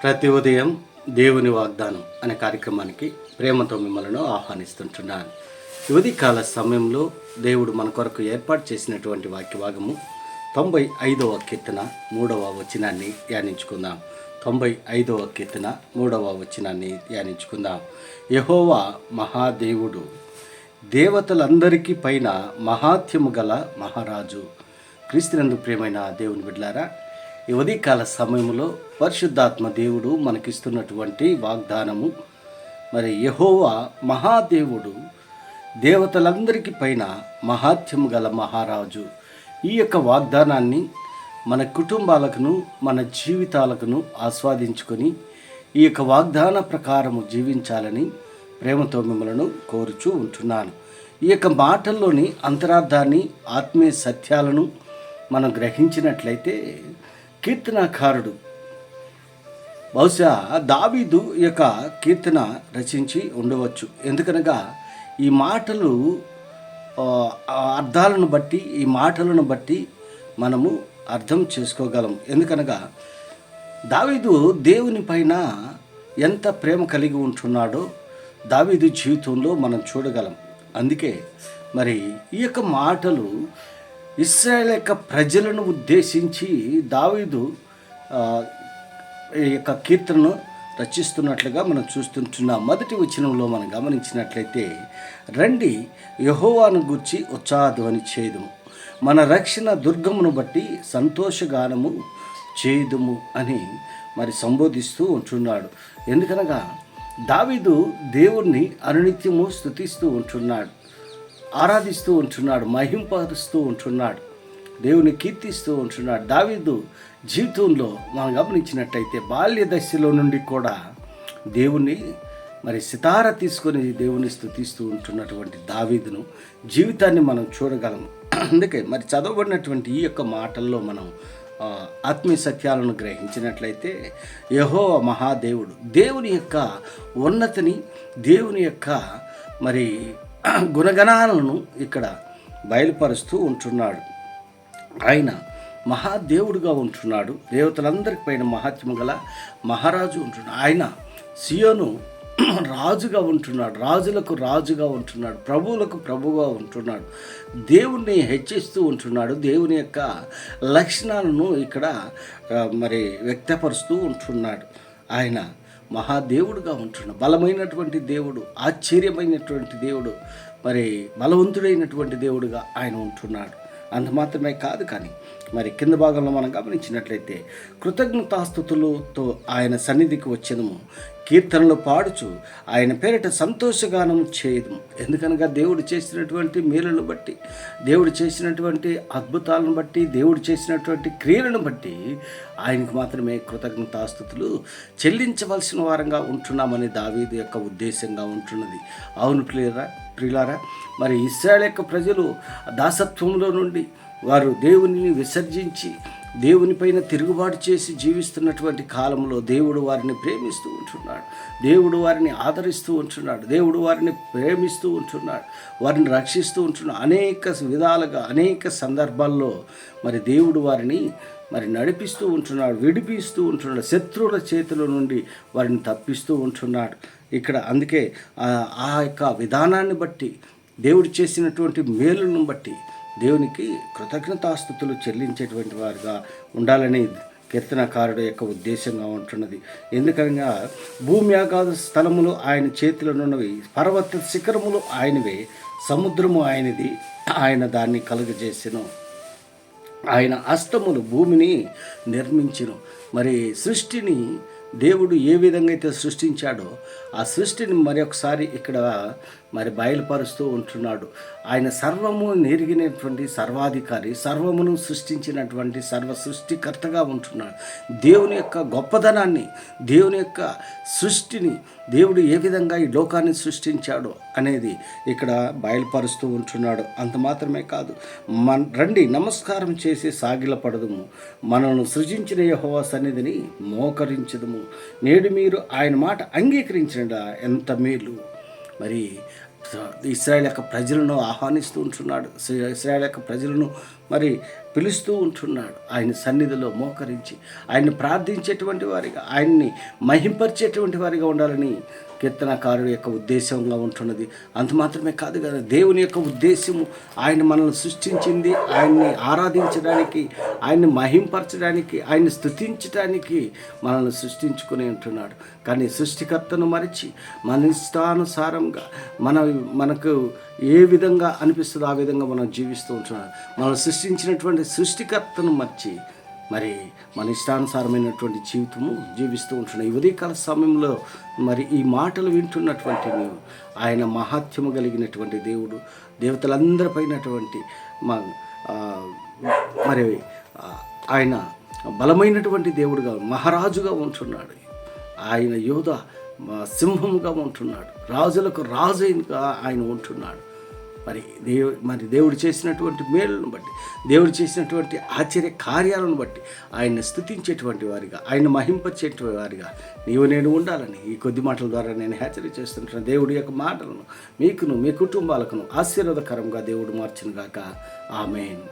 ప్రతి ఉదయం దేవుని వాగ్దానం అనే కార్యక్రమానికి ప్రేమతో మిమ్మల్ని ఆహ్వానిస్తుంటున్నాను. ఉదయకాల సమయంలో దేవుడు మన కొరకు ఏర్పాటు చేసినటువంటి వాక్య భాగము 95వ కీర్తన 3వ వచనాన్ని ధ్యానించుకుందాం. 95వ కీర్తన 3వ వచనాన్ని ధ్యానించుకుందాం. యెహోవా మహాదేవుడు, దేవతలందరికీ పైన మహాత్యము గల మహారాజు. క్రీస్తునందు ప్రియమైన దేవుని బిడ్డలారా, ఈ ఉదయకాల సమయంలో పరిశుద్ధాత్మ దేవుడు మనకిస్తున్నటువంటి వాగ్దానము, మరి యెహోవా మహాదేవుడు, దేవతలందరికీ పైన మహాత్యము గల మహారాజు. ఈ యొక్క వాగ్దానాన్ని మన కుటుంబాలకును మన జీవితాలకును ఆస్వాదించుకొని ఈ యొక్క వాగ్దాన ప్రకారము జీవించాలని ప్రేమతో మిమ్మల్ని కోరుచూ ఉంటున్నాను. ఈ యొక్క మాటల్లోని అంతరార్థాన్ని, ఆత్మీయ సత్యాలను మనం గ్రహించినట్లయితే కీర్తనాకారుడు బహుశా దావీదు ఈ యొక్క కీర్తన రచించి ఉండవచ్చు. ఎందుకనగా ఈ మాటలు అర్థాలను బట్టి, ఈ మాటలను బట్టి మనము అర్థం చేసుకోగలం. ఎందుకనగా దావీదు దేవుని పైన ఎంత ప్రేమ కలిగి ఉంటున్నాడో దావీదు జీవితంలో మనం చూడగలం. అందుకే మరి ఈ యొక్క మాటలు ఇశ్రాయేల్ యొక్క ప్రజలను ఉద్దేశించి దావీదు ఈ యొక్క కీర్తనను రచిస్తున్నట్లుగా మనం చూస్తుంటున్నాం. మొదటి వచనంలో మనం గమనించినట్లయితే, రండి యెహోవాను గూర్చి ఉత్సాహధ్వని చేయుదుము, మన రక్షణ దుర్గమును బట్టి సంతోషగానము చేయుదుము అని మరి సంబోధిస్తూ ఉంటున్నాడు. ఎందుకనగా దావీదు దేవుణ్ణి అనునిత్యము స్తుతిస్తూ ఉంటున్నాడు, ఆరాధిస్తూ ఉంటున్నాడు, మహింపరుస్తూ ఉంటున్నాడు, దేవుని కీర్తిస్తూ ఉంటున్నాడు. దావీదు జీవితంలో మనం గమనించినట్టయితే బాల్య దశలో నుండి కూడా దేవుణ్ణి మరి సితార తీసుకొని దేవుని స్తుతిస్తూ ఉంటున్నటువంటి దావీదును జీవితాన్ని మనం చూడగలము. అందుకే మరి చదవబడినటువంటి ఈ యొక్క మాటల్లో మనం ఆత్మీయ సత్యాలను గ్రహించినట్లయితే, యెహోవా మహాదేవుడు దేవుని యొక్క ఉన్నతిని, దేవుని యొక్క మరి గుణగణాలను ఇక్కడ బయలుపరుస్తూ ఉంటున్నాడు. ఆయన మహాదేవుడుగా ఉంటున్నాడు, దేవతలందరికీ పైన మహాత్యము గల మహారాజు ఉంటున్నాడు. ఆయన సియోను రాజుగా ఉంటున్నాడు, రాజులకు రాజుగా ఉంటున్నాడు, ప్రభువులకు ప్రభువుగా ఉంటున్నాడు, దేవుణ్ణి హెచ్చిస్తూ ఉంటున్నాడు, దేవుని యొక్క లక్షణాలను ఇక్కడ మరి వ్యక్తపరుస్తూ ఉంటున్నాడు. ఆయన మహాదేవుడుగా ఉంటున్నాడు, బలమైనటువంటి దేవుడు, ఆశ్చర్యమైనటువంటి దేవుడు, మరి బలవంతుడైనటువంటి దేవుడుగా ఆయన ఉంటున్నాడు. అంత మాత్రమే కాదు, కానీ మరి కింద భాగంలో మనం గమనించినట్లయితే, కృతజ్ఞతాస్తుతులతో ఆయన సన్నిధికి వచ్చేదము, కీర్తనలు పాడుచు ఆయన పేరిట సంతోషగానం చేయదు. ఎందుకనగా దేవుడు చేసినటువంటి మేలును బట్టి, దేవుడు చేసినటువంటి అద్భుతాలను బట్టి, దేవుడు చేసినటువంటి క్రియలను బట్టి ఆయనకు మాత్రమే కృతజ్ఞతాస్తుతులు చెల్లించవలసిన వారంగా ఉంటున్నామని దావీదు యొక్క ఉద్దేశంగా ఉంటున్నది. అవును ప్రియులారా, మరి ఇశ్రాయేలు యొక్క ప్రజలు దాసత్వంలో నుండి వారు దేవునిని విసర్జించి దేవునిపైన తిరుగుబాటు చేసి జీవిస్తున్నటువంటి కాలంలో దేవుడు వారిని ప్రేమిస్తూ ఉంటున్నాడు, దేవుడు వారిని ఆదరిస్తూ ఉంటున్నాడు, దేవుడు వారిని ప్రేమిస్తూ ఉంటున్నాడు, వారిని రక్షిస్తూ ఉంటున్నాడు. అనేక విధాలుగా, అనేక సందర్భాల్లో మరి దేవుడు వారిని మరి నడిపిస్తూ ఉంటున్నాడు, విడిపిస్తూ ఉంటున్నాడు, శత్రువుల చేతుల నుండి వారిని తప్పిస్తూ ఉంటున్నాడు. ఇక్కడ అందుకే ఆ యొక్క విధానాన్ని బట్టి, దేవుడు చేసినటువంటి మేలును బట్టి దేవునికి కృతజ్ఞతాస్తుతులు చెల్లించేటువంటి వారుగా ఉండాలని కీర్తనకారుడు యొక్క ఉద్దేశంగా ఉంటున్నది. ఎందుకనగా భూమి ఆకాశ స్థలములు ఆయన చేతిలోనున్నవి, పర్వత శిఖరములు ఆయనవే, సముద్రము ఆయనది, ఆయన దాన్ని కలుగజేసెను, ఆయన హస్తములు భూమిని నిర్మించును. మరి సృష్టిని దేవుడు ఏ విధంగా అయితే సృష్టించాడో ఆ సృష్టిని మరొకసారి ఇక్కడ మరి బయలుపరుస్తూ ఉంటున్నాడు. ఆయన సర్వము నెరిగినటువంటి సర్వాధికారి, సర్వమును సృష్టించినటువంటి సర్వ సృష్టికర్తగా ఉంటున్నాడు. దేవుని యొక్క గొప్పదనాన్ని, దేవుని యొక్క సృష్టిని, దేవుడు ఏ విధంగా ఈ లోకాన్ని సృష్టించాడో అనేది ఇక్కడ బయలుపరుస్తూ ఉంటున్నాడు. అంత మాత్రమే కాదు, రండి నమస్కారం చేసి సాగిలపడదుము, మనల్ని సృజించిన యెహోవా సన్నిధిని మోకరించదుము, నేడు మీరు ఆయన మాట అంగీకరించిన ఎంత మేలు. మరి ఇశ్రాయేల్ యొక్క ప్రజలను ఆహ్వానిస్తూ ఉంటున్నాడు. ఇశ్రాయేల్ యొక్క ప్రజలను మరి పిలుస్తూ ఉంటున్నాడు. ఆయన సన్నిధిలో మోకరించి ఆయన్ని ప్రార్థించేటువంటి వారిగా, ఆయన్ని మహింపరిచేటువంటి వారిగా ఉండాలని కీర్తనకారుడి యొక్క ఉద్దేశంగా ఉంటున్నది. అంత మాత్రమే కాదు కదా, దేవుని యొక్క ఉద్దేశము ఆయన మనల్ని సృష్టించింది ఆయన్ని ఆరాధించడానికి, ఆయన్ని మహింపరచడానికి, ఆయన్ని స్తుతించడానికి మనల్ని సృష్టించుకుని ఉంటున్నాడు. కానీ సృష్టికర్తను మరిచి మన ఇష్టానుసారంగా మనకు ఏ విధంగా అనిపిస్తుందో ఆ విధంగా మనం జీవిస్తూ ఉంటున్నాం. మనం సృష్టించినటువంటి సృష్టికర్తను మర్చి మరి మన ఇష్టానుసారమైనటువంటి జీవితము జీవిస్తూ ఉంటున్నాం. ఈ ఉదయకాల సమయంలో మరి ఈ మాటలు వింటున్నటువంటి నీవు, ఆయన మహాత్యము కలిగినటువంటి దేవుడు, దేవతలందరిపైనటువంటి మరి ఆయన బలమైనటువంటి దేవుడుగా, మహారాజుగా ఉంటున్నాడు. ఆయన యోధ సింహముగా ఉంటున్నాడు. రాజులకు రాజుగా ఆయన ఉంటున్నాడు. మరి దేవుడు చేసినటువంటి మేలును బట్టి, దేవుడు చేసినటువంటి ఆశ్చర్య కార్యాలను బట్టి ఆయన్ని స్తుతించేటువంటి వారిగా, ఆయన మహింపచేటువంటి వారిగా నీవు నేను ఉండాలని ఈ కొద్ది మాటల ద్వారా నేను హెచ్చరిక చేస్తుంటున్నాను. దేవుడి యొక్క మాటలను మీకును మీ కుటుంబాలకును ఆశీర్వాదకరంగా దేవుడు మార్చునుగాక. ఆమేన్.